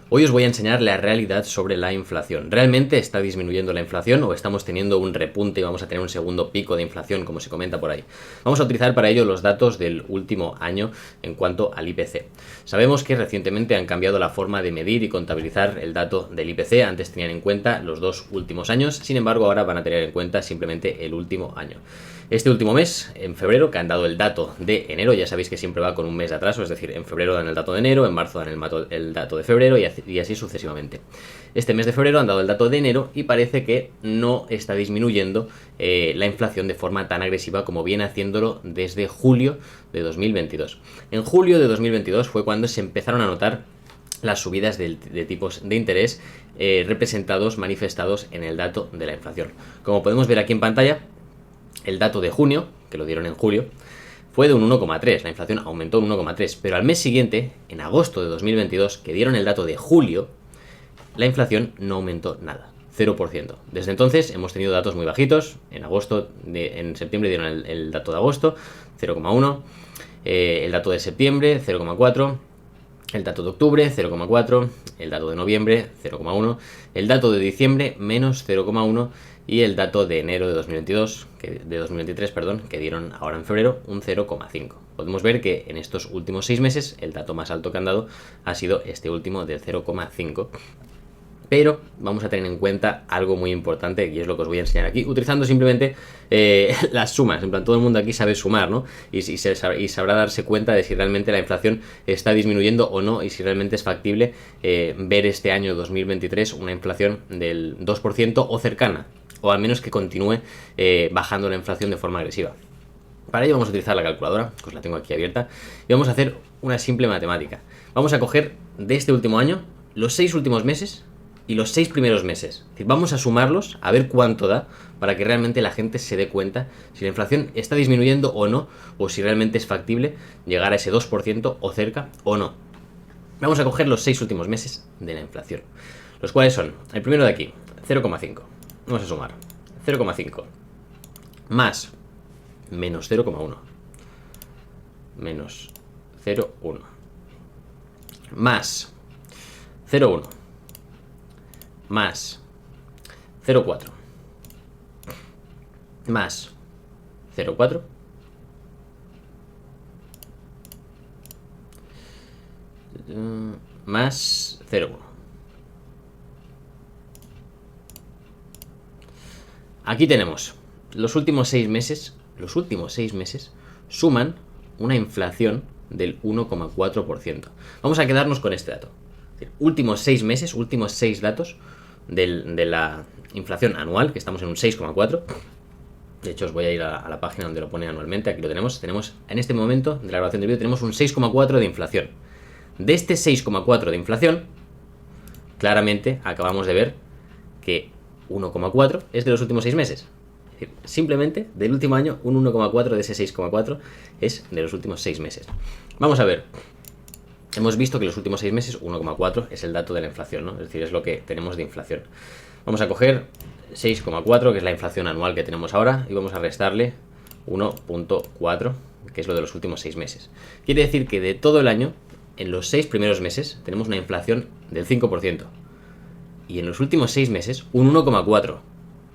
Hoy os voy a enseñar la realidad sobre la inflación. ¿Realmente está disminuyendo la inflación o estamos teniendo un repunte y vamos a tener un segundo pico de inflación, como se comenta por ahí? Vamos a utilizar para ello los datos del último año en cuanto al IPC. Sabemos que recientemente han cambiado la forma de medir y contabilizar el dato del IPC. Antes tenían en cuenta los 2 últimos años, sin embargo ahora van a tener en cuenta simplemente el último año. Este último mes, en febrero, que han dado el dato de enero, ya sabéis que siempre va con un mes de atraso, es decir, en febrero dan el dato de enero, en marzo dan el dato de febrero y así sucesivamente. Este mes de febrero han dado el dato de enero y parece que no está disminuyendo la inflación de forma tan agresiva como viene haciéndolo desde julio de 2022. En julio de 2022 fue cuando se empezaron a notar las subidas de tipos de interés manifestados en el dato de la inflación. Como podemos ver aquí en pantalla, el dato de junio, que lo dieron en julio, fue de un 1,3, la inflación aumentó un 1,3, pero al mes siguiente, en agosto de 2022, que dieron el dato de julio, la inflación no aumentó nada, 0%. Desde entonces hemos tenido datos muy bajitos, en septiembre dieron el dato de agosto, 0,1, el dato de septiembre, 0,4, el dato de octubre, 0,4, el dato de noviembre, 0,1, el dato de diciembre, menos 0,1, y el dato de enero de 2023, que dieron ahora en febrero, un 0,5. Podemos ver que en estos últimos 6 meses el dato más alto que han dado ha sido este último del 0,5. Pero vamos a tener en cuenta algo muy importante, y es lo que os voy a enseñar aquí, utilizando simplemente las sumas. En plan, todo el mundo aquí sabe sumar, ¿no? Y sabrá darse cuenta de si realmente la inflación está disminuyendo o no, y si realmente es factible ver este año 2023 una inflación del 2% o cercana, o al menos que continúe bajando la inflación de forma agresiva. Para ello vamos a utilizar la calculadora, que os la tengo aquí abierta, y vamos a hacer una simple matemática. Vamos a coger de este último año los 6 últimos meses y los 6 primeros meses. Es decir, vamos a sumarlos a ver cuánto da para que realmente la gente se dé cuenta si la inflación está disminuyendo o no, o si realmente es factible llegar a ese 2% o cerca o no. Vamos a coger los 6 últimos meses de la inflación, los cuales son, el primero de aquí, 0,5. Vamos a sumar 0,5 más menos 0,1 menos 0,1 más 0,1 más 0,4 más 0,4 más 0,1. Aquí tenemos los últimos 6 meses. Los últimos 6 meses suman una inflación del 1,4%. Vamos a quedarnos con este dato. Es decir, últimos 6 meses, últimos 6 datos de la inflación anual, que estamos en un 6,4%. De hecho, os voy a ir a la página donde lo pone anualmente. Aquí lo tenemos. Tenemos, en este momento de la grabación del vídeo, tenemos un 6,4% de inflación. De este 6,4% de inflación, claramente acabamos de ver que 1,4 es de los últimos 6 meses. Es decir, simplemente del último año, un 1,4 de ese 6,4 es de los últimos 6 meses. Vamos a ver. Hemos visto que los últimos 6 meses, 1,4 es el dato de la inflación, ¿no? Es decir, es lo que tenemos de inflación. Vamos a coger 6,4, que es la inflación anual que tenemos ahora, y vamos a restarle 1,4, que es lo de los últimos 6 meses. Quiere decir que de todo el año, en los 6 primeros meses, tenemos una inflación del 5%. Y en los últimos 6 meses, un 1,4.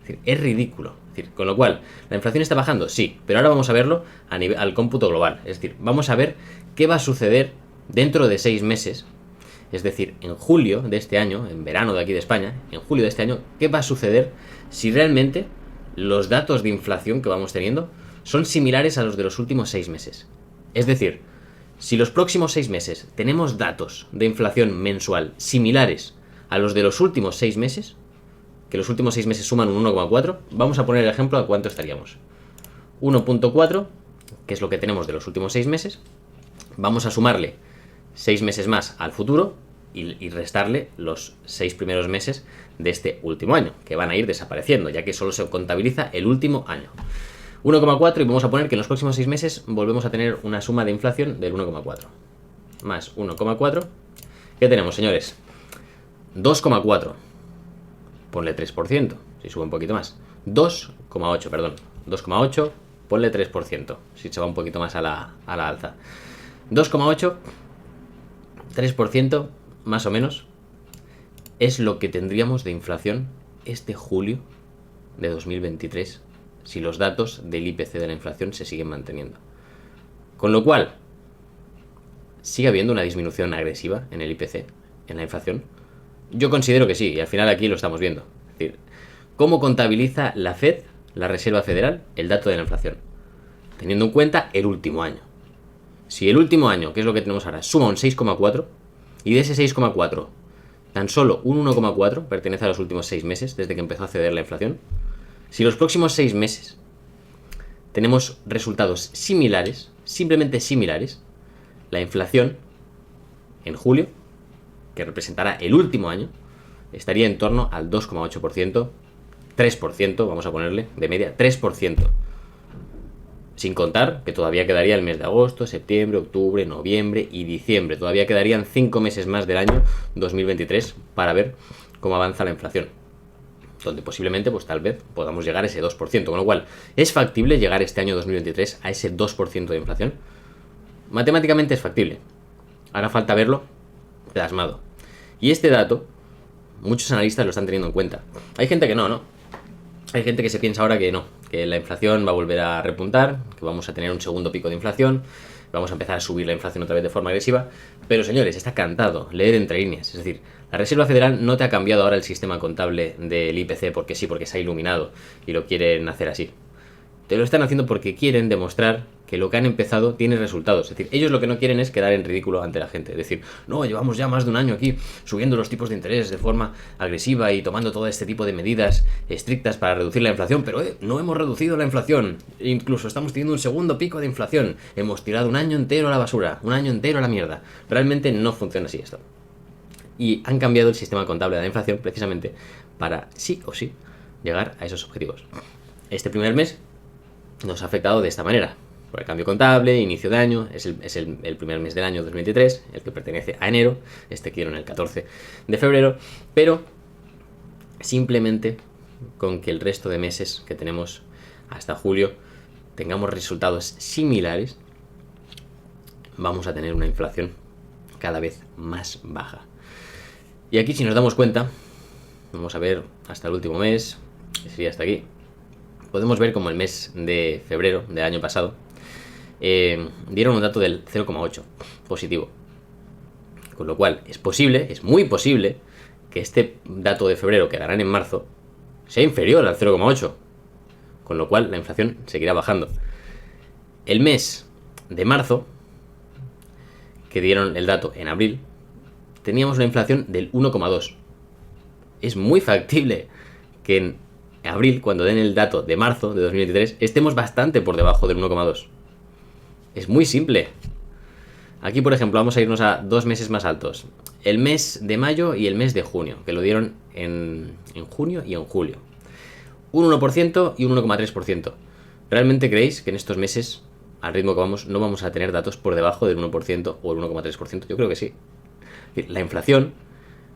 Es decir, es ridículo. Es decir, con lo cual, ¿la inflación está bajando? Sí, pero ahora vamos a verlo al cómputo global. Es decir, vamos a ver qué va a suceder dentro de 6 meses. Es decir, en julio de este año, en verano de aquí de España, en julio de este año, ¿qué va a suceder si realmente los datos de inflación que vamos teniendo son similares a los de los últimos 6 meses? Es decir, si los próximos 6 meses tenemos datos de inflación mensual similares a los de los últimos 6 meses, que los últimos 6 meses suman un 1,4, vamos a poner el ejemplo a cuánto estaríamos. 1,4, que es lo que tenemos de los últimos 6 meses, vamos a sumarle 6 meses más al futuro y restarle los 6 primeros meses de este último año, que van a ir desapareciendo, ya que solo se contabiliza el último año. 1,4, y vamos a poner que en los próximos 6 meses volvemos a tener una suma de inflación del 1,4. Más 1,4. ¿Qué tenemos, señores? 2,4. Ponle 3%, si sube un poquito más. 2,8, perdón. 2,8, ponle 3%, si se va un poquito más a la alza. 2,8, 3%, más o menos, es lo que tendríamos de inflación este julio de 2023 si los datos del IPC de la inflación se siguen manteniendo. Con lo cual, ¿sigue habiendo una disminución agresiva en el IPC, en la inflación? Yo considero que sí, y al final aquí lo estamos viendo. Es decir, ¿cómo contabiliza la Fed, la Reserva Federal, el dato de la inflación? Teniendo en cuenta el último año. Si el último año, que es lo que tenemos ahora, suma un 6,4, y de ese 6,4, tan solo un 1,4 pertenece a los últimos 6 meses, desde que empezó a ceder la inflación, si los próximos 6 meses tenemos resultados similares, simplemente similares, la inflación en julio, que representará el último año, estaría en torno al 2,8%, 3%, vamos a ponerle, de media, 3%. Sin contar que todavía quedaría el mes de agosto, septiembre, octubre, noviembre y diciembre. Todavía quedarían 5 meses más del año 2023 para ver cómo avanza la inflación. Donde posiblemente, pues tal vez, podamos llegar a ese 2%. Con lo cual, ¿es factible llegar este año 2023 a ese 2% de inflación? Matemáticamente es factible. Hará falta verlo plasmado. Y este dato, muchos analistas lo están teniendo en cuenta. Hay gente que no. Hay gente que se piensa ahora que no, que la inflación va a volver a repuntar, que vamos a tener un segundo pico de inflación, vamos a empezar a subir la inflación otra vez de forma agresiva. Pero señores, está cantado, leer entre líneas. Es decir, la Reserva Federal no te ha cambiado ahora el sistema contable del IPC porque sí, porque se ha iluminado y lo quieren hacer así. Te lo están haciendo porque quieren demostrar que lo que han empezado tiene resultados. Es decir, ellos lo que no quieren es quedar en ridículo ante la gente. Es decir, no, llevamos ya más de un año aquí subiendo los tipos de interés de forma agresiva y tomando todo este tipo de medidas estrictas para reducir la inflación, pero no hemos reducido la inflación. Incluso estamos teniendo un segundo pico de inflación. Hemos tirado un año entero a la basura, un año entero a la mierda. Realmente no funciona así esto. Y han cambiado el sistema contable de la inflación precisamente para sí o sí llegar a esos objetivos. Este primer mes nos ha afectado de esta manera. Por el cambio contable, inicio de año, es el primer mes del año 2023, el que pertenece a enero, este quiero en el 14 de febrero, pero simplemente con que el resto de meses que tenemos hasta julio tengamos resultados similares, vamos a tener una inflación cada vez más baja. Y aquí, si nos damos cuenta, vamos a ver hasta el último mes, que sería hasta aquí, podemos ver como el mes de febrero del año pasado dieron un dato del 0,8 positivo. Con lo cual es posible, es muy posible, que este dato de febrero que darán en marzo sea inferior al 0,8. Con lo cual la inflación seguirá bajando. El mes de marzo, que dieron el dato en abril, teníamos una inflación del 1,2. Es muy factible que en abril, cuando den el dato de marzo de 2023, estemos bastante por debajo del 1,2. Es muy simple. Aquí, por ejemplo, vamos a irnos a 2 meses más altos. El mes de mayo y el mes de junio, que lo dieron en junio y en julio. Un 1% y un 1,3%. ¿Realmente creéis que en estos meses, al ritmo que vamos, no vamos a tener datos por debajo del 1% o el 1,3%? Yo creo que sí. La inflación,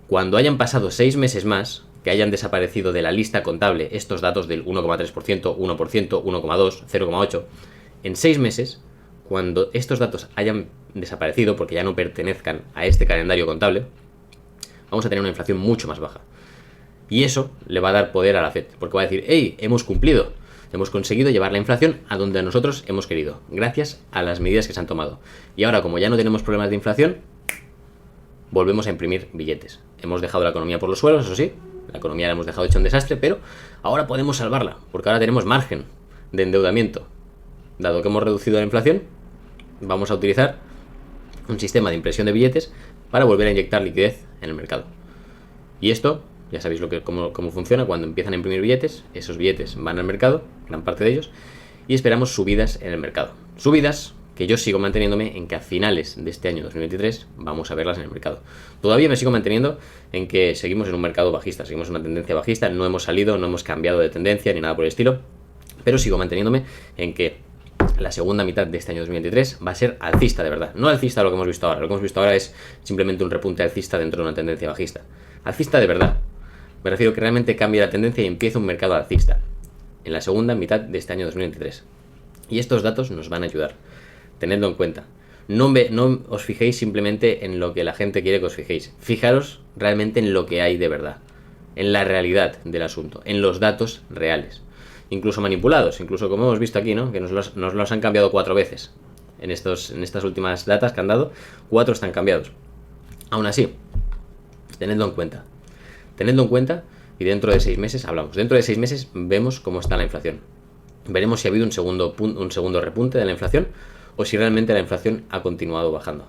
cuando hayan pasado 6 meses más, que hayan desaparecido de la lista contable estos datos del 1,3%, 1%, 1,2%, 0,8%, en 6 meses, cuando estos datos hayan desaparecido porque ya no pertenezcan a este calendario contable, vamos a tener una inflación mucho más baja. Y eso le va a dar poder a la Fed, porque va a decir, hey, hemos cumplido, hemos conseguido llevar la inflación a donde nosotros hemos querido, gracias a las medidas que se han tomado. Y ahora, como ya no tenemos problemas de inflación, volvemos a imprimir billetes. Hemos dejado la economía por los suelos, eso sí, la economía la hemos dejado hecha un desastre, pero ahora podemos salvarla, porque ahora tenemos margen de endeudamiento. Dado que hemos reducido la inflación, vamos a utilizar un sistema de impresión de billetes para volver a inyectar liquidez en el mercado. Y esto, ya sabéis cómo funciona. Cuando empiezan a imprimir billetes, esos billetes van al mercado, gran parte de ellos, y esperamos subidas en el mercado. Subidas que yo sigo manteniéndome en que a finales de este año 2023 vamos a verlas en el mercado. Todavía me sigo manteniendo en que seguimos en un mercado bajista, seguimos en una tendencia bajista, no hemos salido, no hemos cambiado de tendencia ni nada por el estilo, pero sigo manteniéndome en que la segunda mitad de este año 2023 va a ser alcista de verdad. No alcista lo que hemos visto ahora. Lo que hemos visto ahora es simplemente un repunte alcista dentro de una tendencia bajista. Alcista de verdad. Me refiero a que realmente cambie la tendencia y empiece un mercado alcista en la segunda mitad de este año 2023. Y estos datos nos van a ayudar. Tenedlo en cuenta. No os fijéis simplemente en lo que la gente quiere que os fijéis. Fijaros realmente en lo que hay de verdad, en la realidad del asunto, en los datos reales. Incluso manipulados, incluso como hemos visto aquí, ¿no? Que nos los han cambiado 4 veces. En estas últimas datas que han dado, 4 están cambiados. Aún así, tenedlo en cuenta. Tenedlo en cuenta y dentro de 6 meses hablamos. Dentro de 6 meses vemos cómo está la inflación. Veremos si ha habido un segundo repunte de la inflación o si realmente la inflación ha continuado bajando.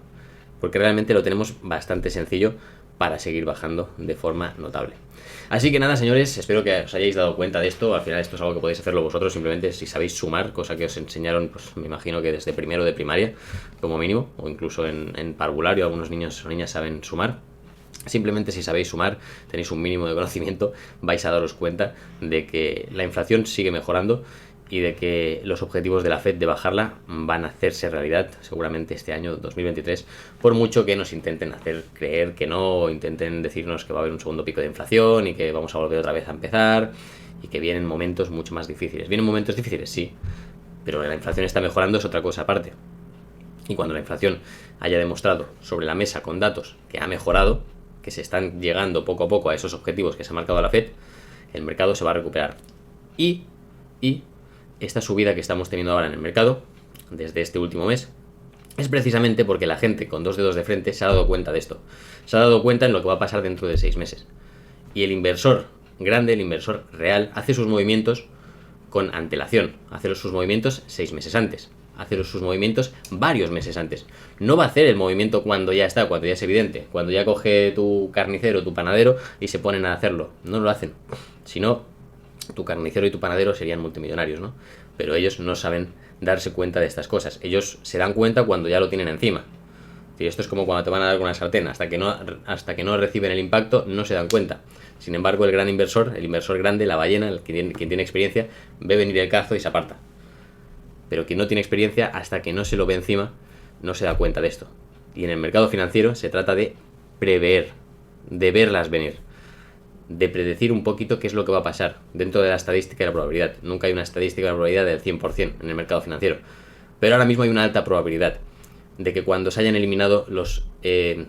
Porque realmente lo tenemos bastante sencillo para seguir bajando de forma notable. Así que nada, señores, espero que os hayáis dado cuenta de esto. Al final esto es algo que podéis hacerlo vosotros, simplemente si sabéis sumar, cosa que os enseñaron, pues me imagino que desde primero de primaria, como mínimo, o incluso en parvulario, algunos niños o niñas saben sumar. Simplemente si sabéis sumar, tenéis un mínimo de conocimiento, vais a daros cuenta de que la inflación sigue mejorando y de que los objetivos de la Fed de bajarla van a hacerse realidad seguramente este año 2023, por mucho que nos intenten hacer creer que no, o intenten decirnos que va a haber un segundo pico de inflación y que vamos a volver otra vez a empezar y que vienen momentos mucho más difíciles. ¿Vienen momentos difíciles? Sí, pero la inflación está mejorando, es otra cosa aparte. Y cuando la inflación haya demostrado sobre la mesa con datos que ha mejorado, que se están llegando poco a poco a esos objetivos que se ha marcado la Fed, el mercado se va a recuperar. Y esta subida que estamos teniendo ahora en el mercado, desde este último mes, es precisamente porque la gente con 2 dedos de frente se ha dado cuenta de esto. Se ha dado cuenta en lo que va a pasar dentro de 6 meses. Y el inversor grande, el inversor real, hace sus movimientos con antelación. Hace sus movimientos 6 meses antes. Hace sus movimientos varios meses antes. No va a hacer el movimiento cuando ya está, cuando ya es evidente. Cuando ya coge tu carnicero, tu panadero y se ponen a hacerlo. No lo hacen. Si no, tu carnicero y tu panadero serían multimillonarios, ¿no? Pero ellos no saben darse cuenta de estas cosas. Ellos se dan cuenta cuando ya lo tienen encima. Y esto es como cuando te van a dar con una sartén. Hasta que no reciben el impacto, no se dan cuenta. Sin embargo, el gran inversor, el inversor grande, la ballena, quien tiene experiencia, ve venir el cazo y se aparta. Pero quien no tiene experiencia, hasta que no se lo ve encima, no se da cuenta de esto. Y en el mercado financiero se trata de prever, de verlas venir, de predecir un poquito qué es lo que va a pasar dentro de la estadística y la probabilidad. Nunca hay una estadística y una probabilidad del 100% en el mercado financiero. Pero ahora mismo hay una alta probabilidad de que cuando se hayan eliminado los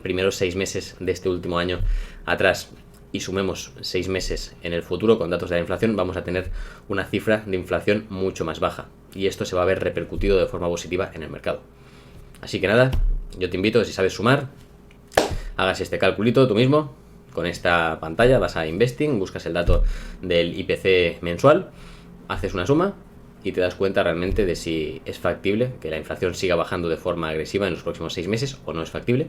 primeros 6 meses de este último año atrás y sumemos 6 meses en el futuro con datos de la inflación, vamos a tener una cifra de inflación mucho más baja. Y esto se va a ver repercutido de forma positiva en el mercado. Así que nada, yo te invito, si sabes sumar, hagas este calculito tú mismo. Con esta pantalla vas a Investing, buscas el dato del IPC mensual, haces una suma y te das cuenta realmente de si es factible que la inflación siga bajando de forma agresiva en los próximos 6 meses o no es factible.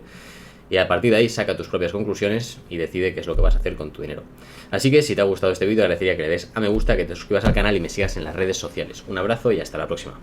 Y a partir de ahí saca tus propias conclusiones y decide qué es lo que vas a hacer con tu dinero. Así que si te ha gustado este vídeo, agradecería que le des a me gusta, que te suscribas al canal y me sigas en las redes sociales. Un abrazo y hasta la próxima.